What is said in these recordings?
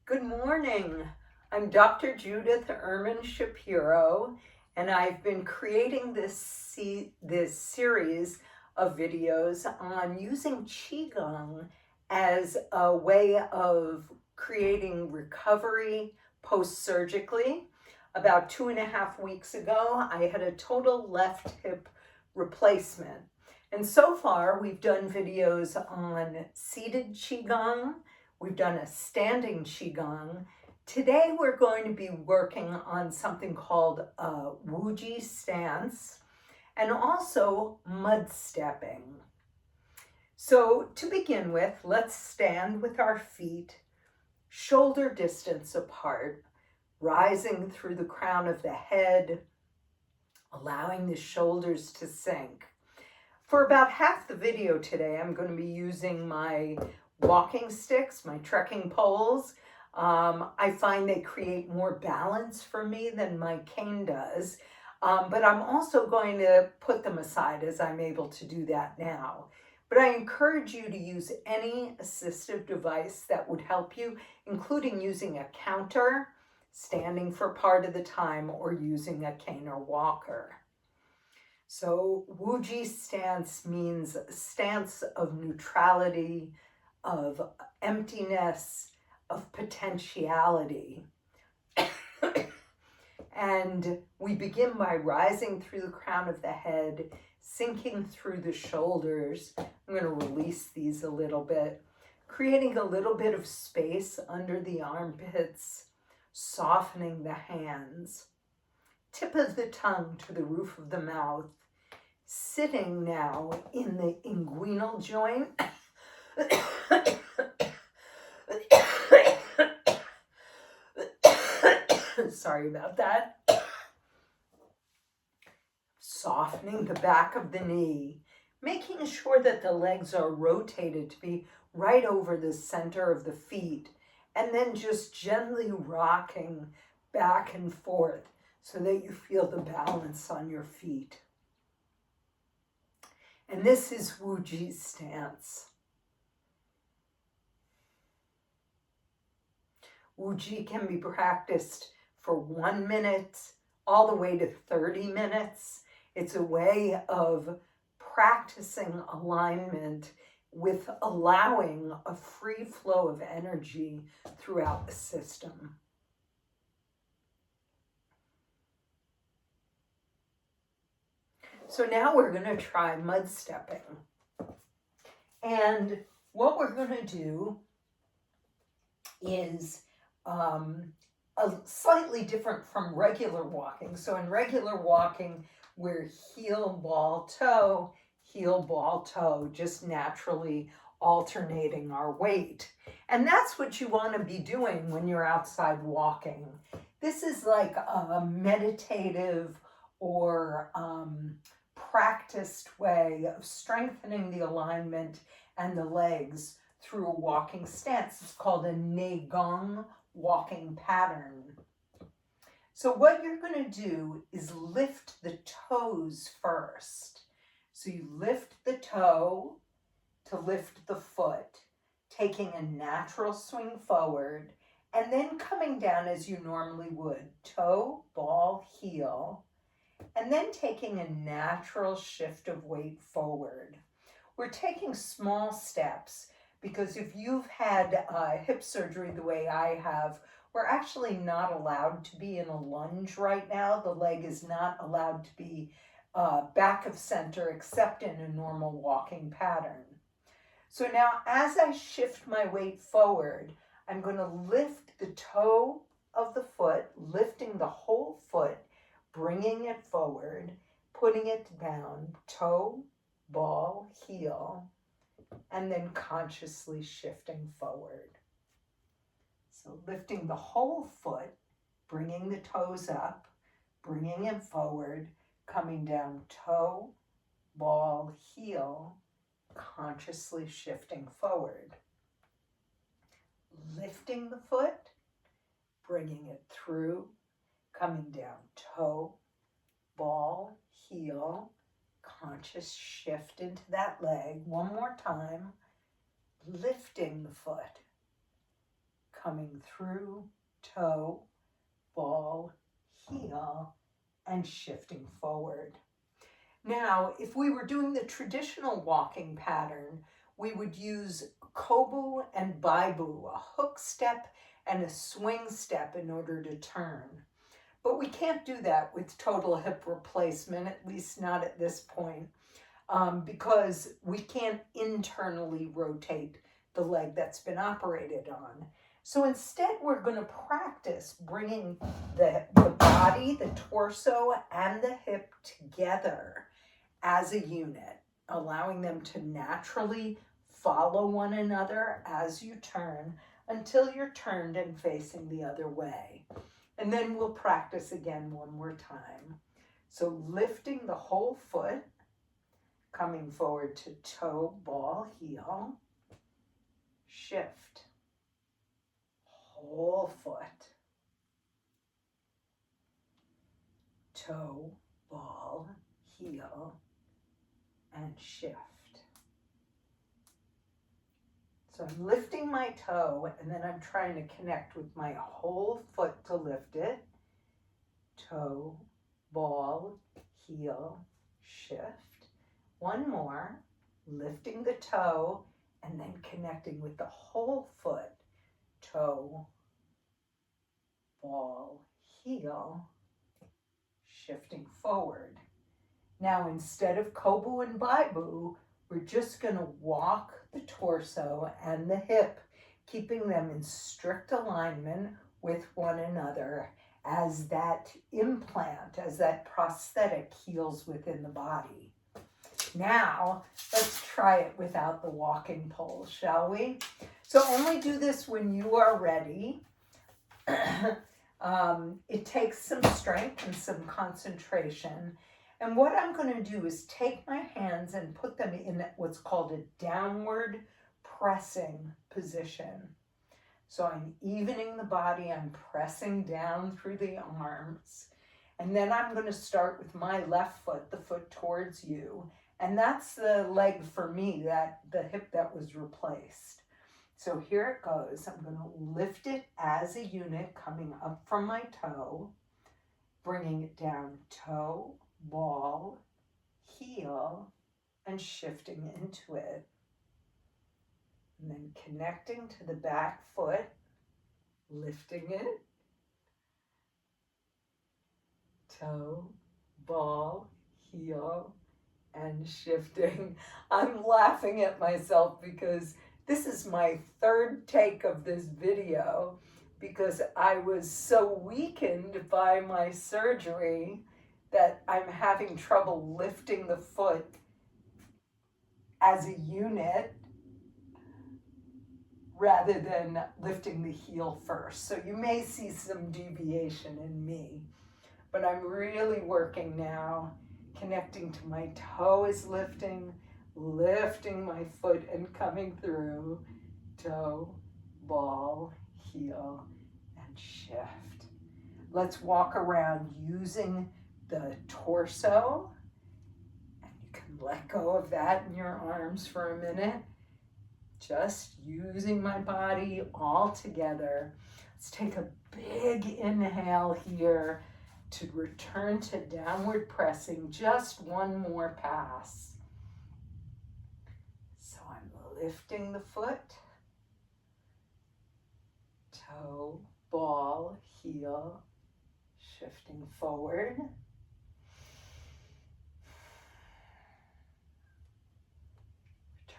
Good morning. I'm Dr. Judith Ehrman-Shapiro, and I've been creating this series of videos on using Qigong as a way of creating recovery post-surgically. About 2.5 weeks ago, I had a total left hip replacement. And so far, we've done videos on seated Qigong. We've done a standing Qigong. Today we're going to be working on something called a Wuji stance and also mud stepping. So to begin with, let's stand with our feet shoulder distance apart, rising through the crown of the head, allowing the shoulders to sink. For about half the video today, I'm going to be using my walking sticks, my trekking poles. I find they create more balance for me than my cane does, but I'm also going to put them aside as I'm able to do that now. But I encourage you to use any assistive device that would help you, including using a counter, standing for part of the time, or using a cane or walker. So Wuji stance means a stance of neutrality, of emptiness, of potentiality. And we begin by rising through the crown of the head, sinking through the shoulders. I'm going to release these a little bit, creating a little bit of space under the armpits, softening the hands, tip of the tongue to the roof of the mouth, sitting now in the inguinal joint. Sorry about that. Softening the back of the knee, making sure that the legs are rotated to be right over the center of the feet, and then just gently rocking back and forth so that you feel the balance on your feet. And this is Wuji stance. Wuji can be practiced for 1 minute all the way to 30 minutes. It's a way of practicing alignment with allowing a free flow of energy throughout the system. So now we're going to try mud stepping. And what we're going to do is slightly different from regular walking. So in regular walking, we're heel, ball, toe, just naturally alternating our weight. And that's what you want to be doing when you're outside walking. This is like a meditative or practiced way of strengthening the alignment and the legs through a walking stance. It's called a Neigong walking pattern. So what you're going to do is lift the toes first. So you lift the toe to lift the foot, taking a natural swing forward, and then coming down as you normally would, toe, ball, heel, and then taking a natural shift of weight forward. We're taking small steps because if you've had hip surgery the way I have, we're actually not allowed to be in a lunge right now. The leg is not allowed to be back of center except in a normal walking pattern. So now as I shift my weight forward, I'm going to lift the toe of the foot, lifting the whole foot, bringing it forward, putting it down, toe, ball, heel, and then consciously shifting forward. So lifting the whole foot, bringing the toes up, bringing it forward, coming down, toe, ball, heel, consciously shifting forward. Lifting the foot, bringing it through, coming down, toe, ball, heel, conscious shift into that leg. One more time, lifting the foot, coming through, toe, ball, heel, and shifting forward. Now, if we were doing the traditional walking pattern, we would use kobu and baibu, a hook step and a swing step in order to turn. But we can't do that with total hip replacement, at least not at this point, because we can't internally rotate the leg that's been operated on. So instead, we're going to practice bringing the body, the torso, and the hip together as a unit, allowing them to naturally follow one another as you turn until you're turned and facing the other way. And then we'll practice again one more time. So lifting the whole foot, coming forward to toe, ball, heel, shift, whole foot, toe, ball, heel, and shift. So I'm lifting my toe, and then I'm trying to connect with my whole foot to lift it. Toe, ball, heel, shift. One more, lifting the toe, and then connecting with the whole foot. Toe, ball, heel, shifting forward. Now, instead of kobu and baibu, we're just going to walk the torso and the hip, keeping them in strict alignment with one another as that implant, as that prosthetic heals within the body. Now, let's try it without the walking pole, shall we? So only do this when you are ready. It takes some strength and some concentration. And what I'm going to do is take my hands and put them in what's called a downward pressing position. So I'm evening the body, I'm pressing down through the arms. And then I'm going to start with my left foot, the foot towards you. And that's the leg for me, the hip that was replaced. So here it goes. I'm going to lift it as a unit, coming up from my toe, bringing it down, toe, ball, heel, and shifting into it. And then connecting to the back foot, lifting it, toe, ball, heel, and shifting. I'm laughing at myself because this is my third take of this video because I was so weakened by my surgery that I'm having trouble lifting the foot as a unit rather than lifting the heel first. So you may see some deviation in me, but I'm really working now, connecting to my toe is lifting my foot and coming through, toe, ball, heel, and shift. Let's walk around using the torso, and you can let go of that in your arms for a minute. Just using my body all together. Let's take a big inhale here to return to downward pressing. Just one more pass. So I'm lifting the foot, toe, ball, heel, shifting forward.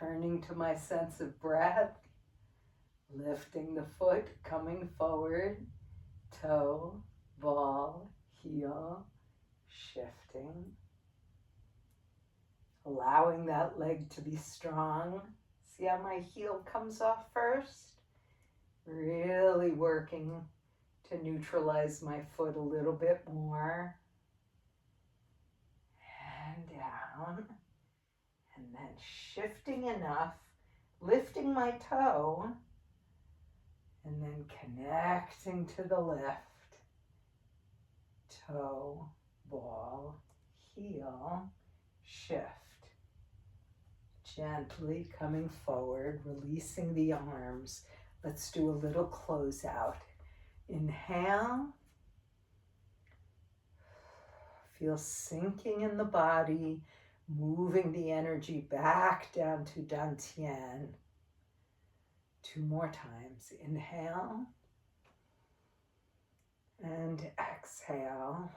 Returning to my sense of breath, lifting the foot, coming forward, toe, ball, heel, shifting. Allowing that leg to be strong. See how my heel comes off first? Really working to neutralize my foot a little bit more. And down. And then shifting enough, lifting my toe, and then connecting to the lift. Toe, ball, heel, shift. Gently coming forward, releasing the arms, Let's do a little closeout. Inhale. Feel sinking in the body, moving the energy back down to Dantian. 2 more times. Inhale. And exhale.